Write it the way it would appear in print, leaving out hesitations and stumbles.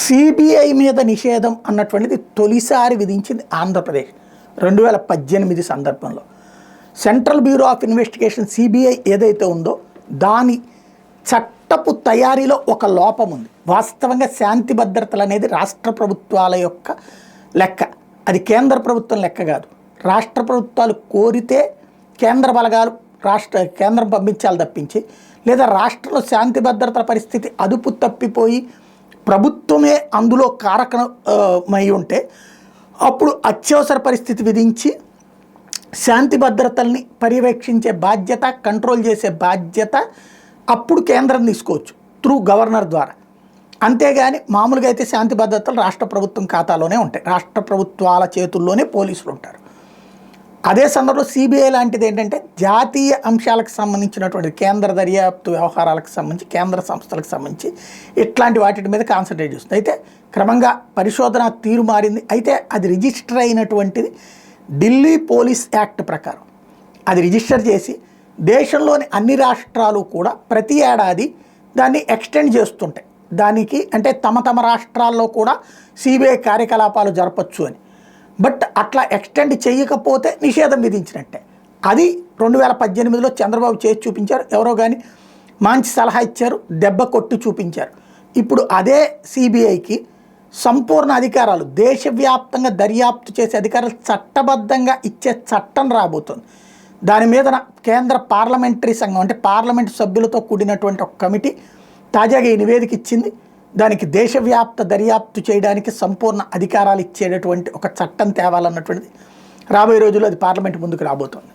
CBI మీద నిషేధం అన్నటువంటిది తొలిసారి విధించింది ఆంధ్రప్రదేశ్ 2018 సందర్భంలో. Central bureau of investigation CBI ఏదైతే ఉందో దాని చట్టపు తయారీలో ఒక లోపం ఉంది. వాస్తవంగా శాంతి భద్రతలు అనేది రాష్ట్ర ప్రభుత్వాల యొక్క లెక్క, అది కేంద్ర ప్రభుత్వం లెక్క కాదు. రాష్ట్ర ప్రభుత్వాలు కోరితే కేంద్ర బలగాలు కేంద్రం పంపించాలి తప్పించి, లేదా రాష్ట్రంలో శాంతి భద్రతల పరిస్థితి అదుపు తప్పిపోయి ప్రభుత్వమే అందులో కారకమై ఉంటే అప్పుడు అత్యవసర పరిస్థితి విధించి శాంతి భద్రతల్ని పర్యవేక్షించే బాధ్యత, కంట్రోల్ చేసే బాధ్యత అప్పుడు కేంద్రం తీసుకోవచ్చు త్రూ గవర్నర్ ద్వారా. అంతేగాని మామూలుగా అయితే శాంతి భద్రతలు రాష్ట్ర ప్రభుత్వం ఖాతాలోనే ఉంటాయి, రాష్ట్ర ప్రభుత్వాల చేతుల్లోనే పోలీసులు ఉంటారు. అదే సందర్భంలో సిబిఐ లాంటిది ఏంటంటే జాతీయ అంశాలకు సంబంధించినటువంటి కేంద్ర దర్యాప్తు వ్యవహారాలకు సంబంధించి, కేంద్ర సంస్థలకు సంబంధించి ఇట్లాంటి వాటి మీద కాన్సన్ట్రేట్ చేస్తుంది. అయితే క్రమంగా పరిశోధన తీరు మారింది. అయితే అది రిజిస్టర్ అయినటువంటిది ఢిల్లీ పోలీస్ యాక్ట్ ప్రకారం అది రిజిస్టర్ చేసి దేశంలోని అన్ని రాష్ట్రాలు కూడా ప్రతి ఏడాది దాన్ని ఎక్స్టెండ్ చేస్తుంటాయి. దానికి అంటే తమ రాష్ట్రాల్లో కూడా సిబిఐ కార్యకలాపాలు జరపచ్చు అని. బట్ అట్లా ఎక్స్టెండ్ చేయకపోతే నిషేధం విధించినట్టే. అది 2018లో చంద్రబాబు చేసి చూపించారు. ఎవరో కానీ మంచి సలహా ఇచ్చారు, దెబ్బ కొట్టి చూపించారు. ఇప్పుడు అదే సిబిఐకి సంపూర్ణ అధికారాలు, దేశవ్యాప్తంగా దర్యాప్తు చేసే అధికారాలు చట్టబద్ధంగా ఇచ్చే చట్టం రాబోతుంది. దాని మీద కేంద్ర పార్లమెంటరీ సంఘం అంటే పార్లమెంటు సభ్యులతో కూడినటువంటి ఒక కమిటీ తాజాగా ఈ నివేదిక ఇచ్చింది. దానికి దేశవ్యాప్త దర్యాప్తు చేయడానికి సంపూర్ణ అధికారాలు ఇచ్చేటటువంటి ఒక చట్టం తేవాలన్నటువంటిది రాబోయే రోజుల్లో అది పార్లమెంట్ ముందుకు రాబోతోంది.